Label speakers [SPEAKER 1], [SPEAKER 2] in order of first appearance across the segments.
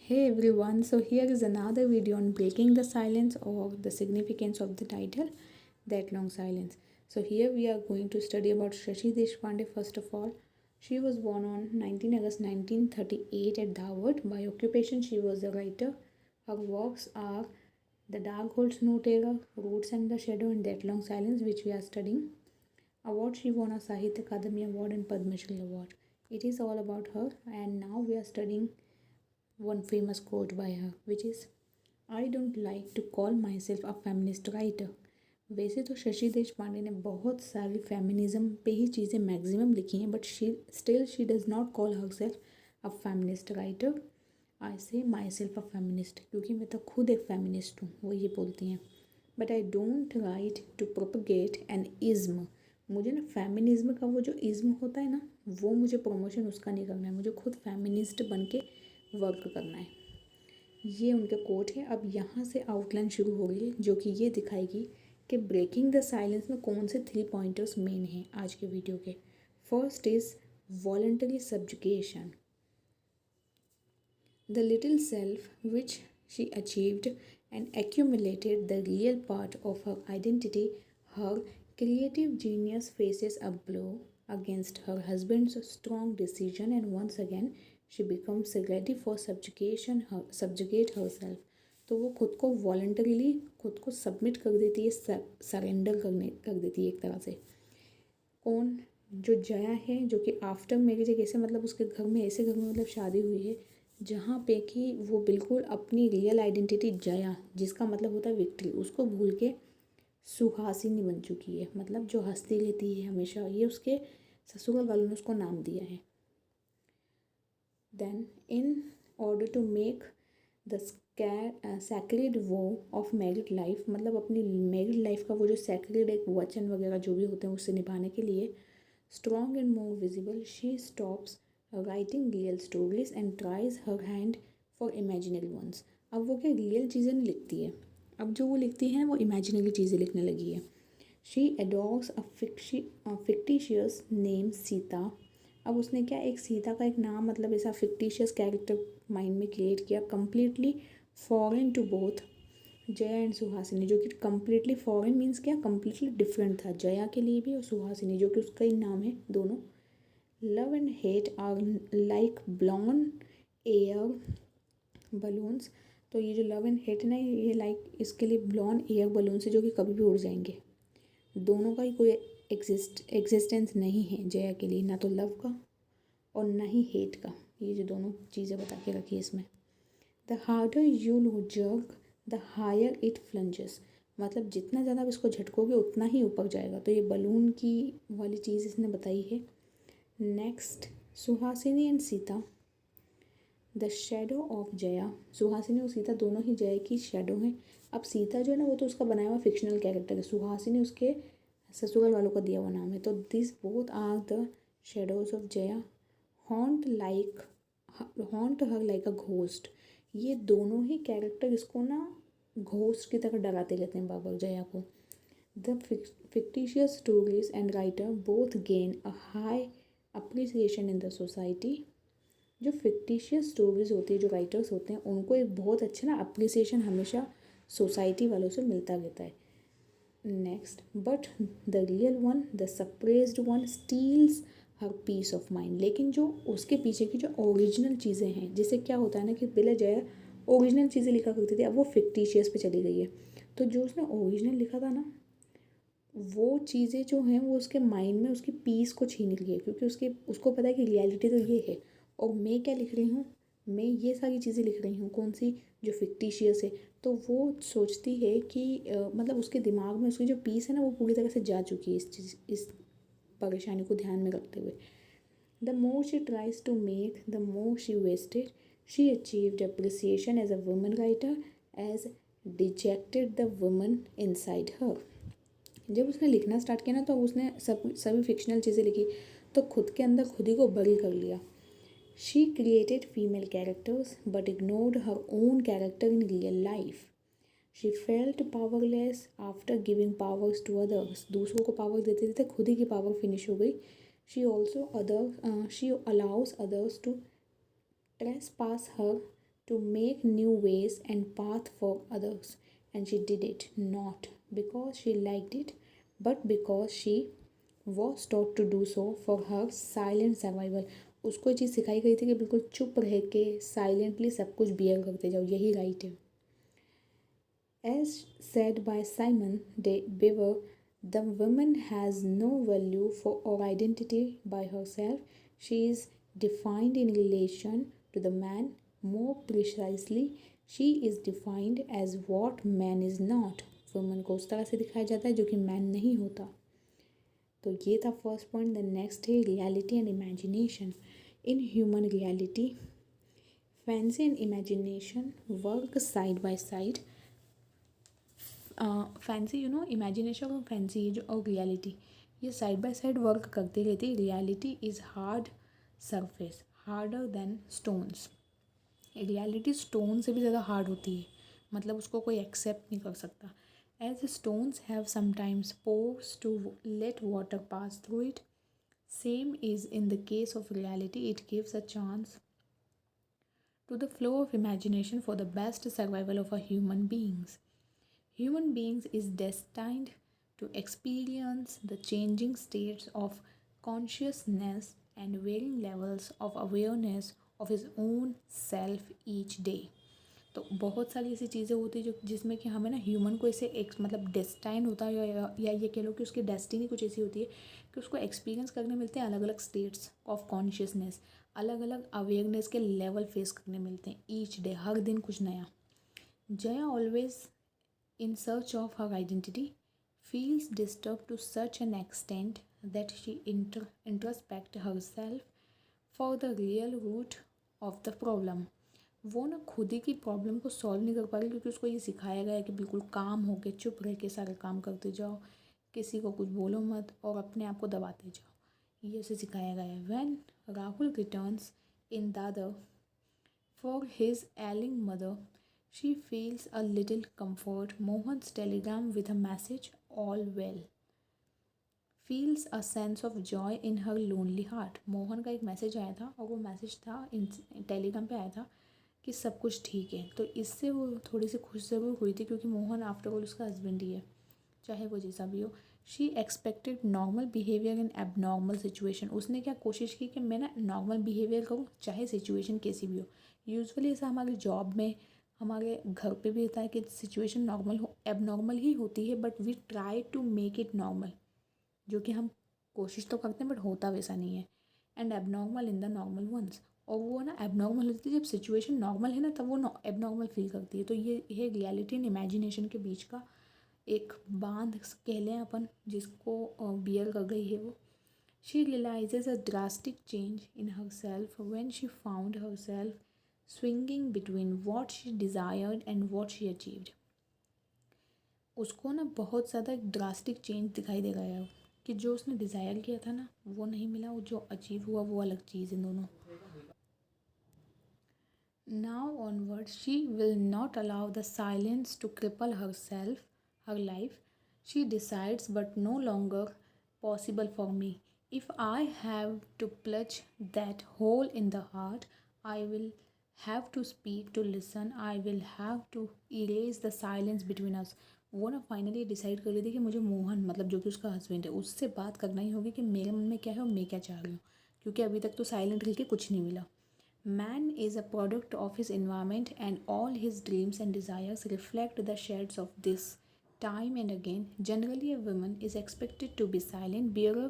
[SPEAKER 1] Hey everyone, so here is another video on breaking the silence or the significance of the title That Long Silence. So here we are going to study about Shashi Deshpande first of all. She was born on 19 August 1938 at Dharwad. By occupation she was a writer. Her works are The Dark Holds No Terror, Roots and the Shadow and That Long Silence which we are studying. Award she won a Sahitya Akademi Award and Padma Shri Award. It is all about her and now we are studying one famous quote by her, which is I don't like to call myself a feminist writer. वैसे तो शशि देश पांडे ने बहुत सारी feminism पे ही चीज़ें maximum लिखी हैं, but she does not call herself a feminist writer. I say myself a feminist, क्योंकि मैं तो खुद एक फेमिनिस्ट हूँ, वो ये बोलती हैं। But I don't write to propagate an ism. मुझे ना फेमिनिज्म का वो जो इज़्म होता है ना, वो मुझे प्रमोशन उसका नहीं करना है, मुझे खुद फेमिनिस्ट बन के वर्क करना है। ये उनके कोट है। अब यहाँ से आउटलाइन शुरू हो रही है जो कि ये दिखाएगी कि ब्रेकिंग द साइलेंस में कौन से 3 पॉइंटर्स मेन हैं आज के वीडियो के। First is voluntary subjugation. The little self which she achieved and accumulated the real part of her identity, her creative genius faces a blow against her husband's strong decision and once again she becomes ready for subjugate herself. तो वो खुद को voluntarily खुद को submit कर देती है, surrender कर देती है एक तरह से। कौन? जो जया है, जो कि आफ्टर मैरिज एक ऐसे मतलब उसके घर में ऐसे घर में मतलब शादी हुई है जहाँ पे कि वो बिल्कुल अपनी रियल आइडेंटिटी जया, जिसका मतलब होता है विक्ट्री, उसको भूल के सुहासिनी बन चुकी है, मतलब जो हंसती रहती है हमेशा। ये उसके ससुराल वालों ने उसको नाम दिया है। Then in order to make the sacred vow of married life, मतलब अपनी मैरिड लाइफ का वो जो सैक्रेड एक वचन वगैरह जो भी होते हैं उससे निभाने के लिए, strong and more visible, she stops writing real stories and tries her hand for imaginary ones. अब वो क्या रियल चीज़ें नहीं लिखती है, अब जो वो लिखती है वो इमेजिनरी चीज़ें लिखने लगी है। She adopts a fictitious name Sita. अब उसने क्या एक सीता का एक नाम मतलब ऐसा फिक्टिशियस कैरेक्टर माइंड में क्रिएट किया, completely foreign to both Jaya and Suhasini, जो कि कम्प्लीटली फॉरेन मीन्स क्या, कम्प्लीटली डिफरेंट था जया के लिए भी और सुहासिनी जो कि उसका ही नाम है दोनों। Love and hate are like blown air balloons. तो ये जो लव एंड हेट ना, ये लाइक इसके लिए ब्लॉन एयर बलून से जो कि कभी भी उड़ जाएंगे। दोनों का ही कोई एग्जिस्टेंस नहीं है जया के लिए, ना तो लव का और ना ही हेट का। ये जो दोनों चीज़ें बता के रखी है इसमें। The harder you jerk the higher it plunges, मतलब जितना ज़्यादा आप इसको झटकोगे उतना ही ऊपर जाएगा। तो ये बलून की वाली चीज़ इसने बताई है। Next, Suhasini and Sita, the shadow of Jaya. Suhasini और सीता दोनों ही जया की शेडो हैं। अब सीता जो है ना वो तो उसका बनाया हुआ फिक्शनल कैरेक्टर है, सुहासिनी उसके ससुराल वालों का दिया हुआ नाम है। तो this both are the shadows of Jaya, haunt haunt her like a ghost. ये दोनों ही कैरेक्टर इसको ना घोस्ट की तरह डराते रहते हैं बाबा जया को। The fictitious stories and writer both gain a high appreciation in the society. जो फिक्टिशियस स्टोरीज होती है, जो राइटर्स होते हैं, उनको एक बहुत अच्छा ना अप्रिसिएशन हमेशा सोसाइटी वालों से मिलता रहता है। Next, but the real one, the suppressed one steals her peace of mind. लेकिन जो उसके पीछे की जो ओरिजिनल चीज़ें हैं, जैसे क्या होता है ना कि पहले जया ओरिजिनल चीज़ें लिखा करती थी, अब वो फिक्टिशियस पे चली गई है। तो जो उसने ओरिजिनल लिखा था ना, वो चीज़ें जो हैं वो उसके माइंड में उसकी पीस को छीन रही है, क्योंकि उसको पता है कि रियलिटी तो ये है और मैं क्या लिख रही हूँ, मैं ये सारी चीज़ें लिख रही हूँ कौन सी, जो फिक्टिशियस है। तो वो सोचती है कि मतलब उसके दिमाग में उसकी जो पीस है ना वो पूरी तरह से जा चुकी है इस परेशानी को ध्यान में रखते हुए। The more she tries to make the more she wasted, she achieved appreciation as a woman writer as dejected the woman inside her. जब उसने लिखना स्टार्ट किया ना तो उसने सभी फिक्शनल चीज़ें लिखी, तो खुद के अंदर खुद ही को बरी कर लिया। She created female characters but ignored her own character in real life. She felt powerless after giving powers to others. दूसरों को पावर देते देते खुद ही की पावर फिनिश हो गई। She allows others to trespass her to make new ways and path for others, and she did it not because she liked it but because she was taught to do so for her silent survival. उसको ये चीज़ सिखाई गई थी कि बिल्कुल चुप रह के साइलेंटली सब कुछ बियर करते जाओ, यही राइट है। As said by Simon de Beauvoir, the woman has no value for or identity by herself. She is defined in relation to the man. More precisely, she is defined as what man is not. Woman को उस तरह से दिखाया जाता है जो कि man नहीं होता। तो ये था फर्स्ट पॉइंट। द नेक्स्ट है reality and imagination. In human reality fancy and imagination work side by side. Fancy imagination और फैंसी जो और रियलिटी ये साइड बाय साइड वर्क करती रहती है। Reality is hard surface, harder than stones. Reality stone से भी ज़्यादा हार्ड होती है, मतलब उसको कोई एक्सेप्ट नहीं कर सकता। As stones have sometimes pores to let water pass through it, same is in the case of reality. It gives a chance to the flow of imagination for the best survival of a human beings. Human beings is destined to experience the changing states of consciousness and varying levels of awareness of his own self each day. तो बहुत सारी ऐसी चीज़ें होती है जो जिसमें कि हमें ना ह्यूमन को इसे एक मतलब डेस्टाइन होता है या ये कह लो कि उसकी डेस्टिनी कुछ ऐसी होती है कि उसको एक्सपीरियंस करने मिलते हैं अलग अलग स्टेट्स ऑफ कॉन्शियसनेस, अलग अलग अवेयरनेस के लेवल फेस करने मिलते हैं ईच डे, हर दिन कुछ नया। Jaya always in search of her identity, feels disturbed to such an extent that she introspects herself for the real root of the problem. वो ना खुद ही की प्रॉब्लम को सॉल्व नहीं कर पा रही क्योंकि उसको ये सिखाया गया है कि बिल्कुल काम होके चुप रह के सारे काम करते जाओ, किसी को कुछ बोलो मत और अपने आप को दबाते जाओ, ये उसे सिखाया गया है। When Rahul returns in Dadar for his ailing mother, she feels a little comfort. Mohan's telegram with a message, all well, feels a sense of joy in her lonely heart. Mohan का एक मैसेज आया था और वो मैसेज था Telegram पे आया था कि सब कुछ ठीक है, तो इससे वो थोड़ी सी खुश ज़रूर हुई थी क्योंकि मोहन आफ्टर ऑल उसका हस्बैंड ही है, चाहे वो जैसा भी हो। She expected normal behaviour in abnormal situation. उसने क्या कोशिश की कि मैं ना नॉर्मल बिहेवियर करूँ चाहे सिचुएशन कैसी भी हो। यूजुअली ऐसा हमारे जॉब में, हमारे घर पे भी होता है कि सिचुएशन नॉर्मल हो एबनॉर्मल ही होती है but we try to make it normal, जो कि हम कोशिश तो करते हैं बट होता वैसा नहीं है। And abnormal in the normal ones, और वो ना एबनॉर्मल होती है जब सिचुएशन नॉर्मल है ना तब वो एबनॉर्मल फील करती है। तो ये रियलिटी एंड इमेजिनेशन के बीच का एक बांध कह लें अपन जिसको बियर कर गई है वो। She realizes a drastic change in herself when she found herself swinging between what she desired and what she achieved. उसको ना बहुत ज़्यादा एक ड्रास्टिक चेंज दिखाई दे गया है कि जो उसने डिज़ायर किया था ना वो नहीं मिला, वो जो अचीव हुआ वो अलग चीज़ है दोनों। Now onwards she will not allow the silence to cripple herself, her life. She decides but no longer possible for me. If I have to plunge that hole in the heart, I will have to speak, to listen. I will have to erase the silence between us. वो ना finally decide कर लेती कि मुझे मोहन मतलब जो कि उसका हस्बैंड है उससे बात करना ही होगी कि मेरे मन में क्या है और मैं क्या चाह रही हूँ, क्योंकि अभी तक तो साइलेंट रह के कुछ नहीं मिला। Man is a product of his environment and all his dreams and desires reflect the shades of this. Time and again, generally a woman is expected to be silent bearer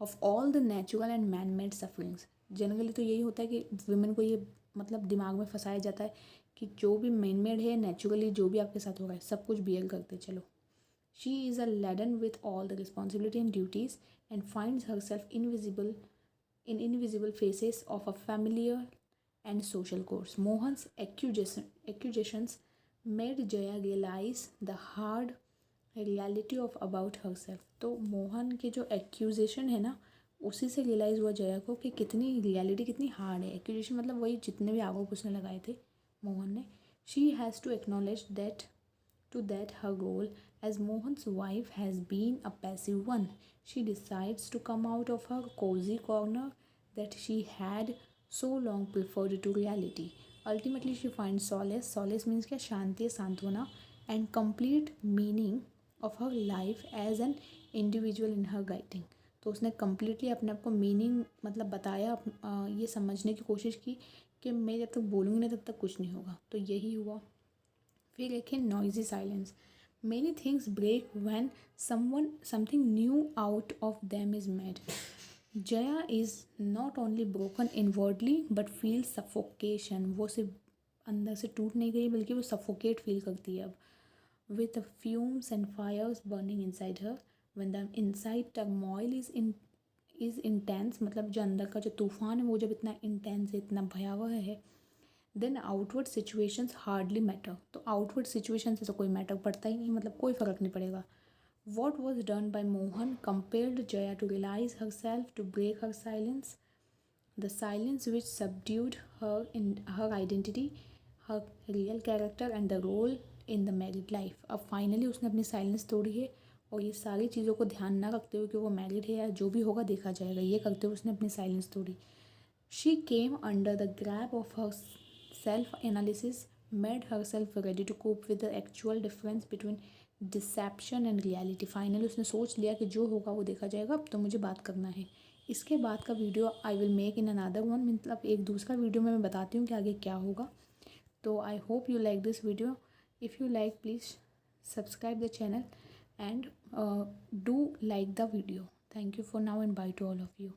[SPEAKER 1] of all the natural and man-made sufferings. Generally तो यही होता है कि women को ये मतलब दिमाग में फंसाया जाता है कि जो भी मैन मेड है नेचुरली जो भी आपके साथ हो रहा है सब कुछ बियर करते चलो। She is a laden with all the responsibility and duties and finds herself invisible in invisible faces of a familiar and social course. Mohan's accusations made Jaya realize the hard reality of about herself. तो मोहन के जो accusation है ना उसी से realise हुआ जया को कि कितनी रियलिटी कितनी हार्ड है। एक्यूजेशन मतलब वही जितने भी आरोप उसने लगाए थे मोहन ने। She has to acknowledge that to that her role as Mohan's wife has been a passive one. She decides to come out of her cozy corner that she had so long preferred to reality. Ultimately she find solace, solace means क्या, शांति, सांत्वना, and complete meaning of her life as an individual in her writing. तो उसने completely अपने आप को meaning मतलब बताया, ये समझने की कोशिश की कि मैं जब तक बोलूँगी ना तब तक कुछ नहीं होगा, तो यही हुआ। फिर एक है noisy silence. Many things break when something new out of them is made. Jaya is not only broken inwardly but feel suffocation. वो सिर्फ अंदर से टूट नहीं गई बल्कि वो सफोकेट फील करती है अब। With the fumes and fires burning inside her, when the inside turmoil is intense, मतलब जो अंदर का जो तूफान है वो जब इतना इंटेंस है, इतना भयावह है, then outward situations hardly matter. तो आउटवर्ड सिचुएशन से तो कोई मैटर पड़ता ही नहीं, मतलब कोई फ़र्क नहीं पड़ेगा। What was done by Mohan compelled Jaya to realize herself, to break her silence, the silence which subdued her in her identity, her real character and the role in the married life. अब finally उसने अपनी silence तोड़ी है, और ये सारी चीज़ों को ध्यान ना रखते हुए कि वो मैरिड है या जो भी होगा देखा जाएगा, ये करते हुए उसने अपनी साइलेंस तोड़ी। She came under the grab of her self-analysis, made herself ready to cope with the actual difference between deception and reality. Finally उसने सोच लिया कि जो होगा वो देखा जाएगा, अब तो मुझे बात करना है। इसके बाद का video I will make in another one, मतलब एक दूसरा वीडियो में मैं बताती हूँ कि आगे क्या होगा। तो I hope you like this video. If you like please subscribe the channel and do like the video. Thank you for now and by two all of you.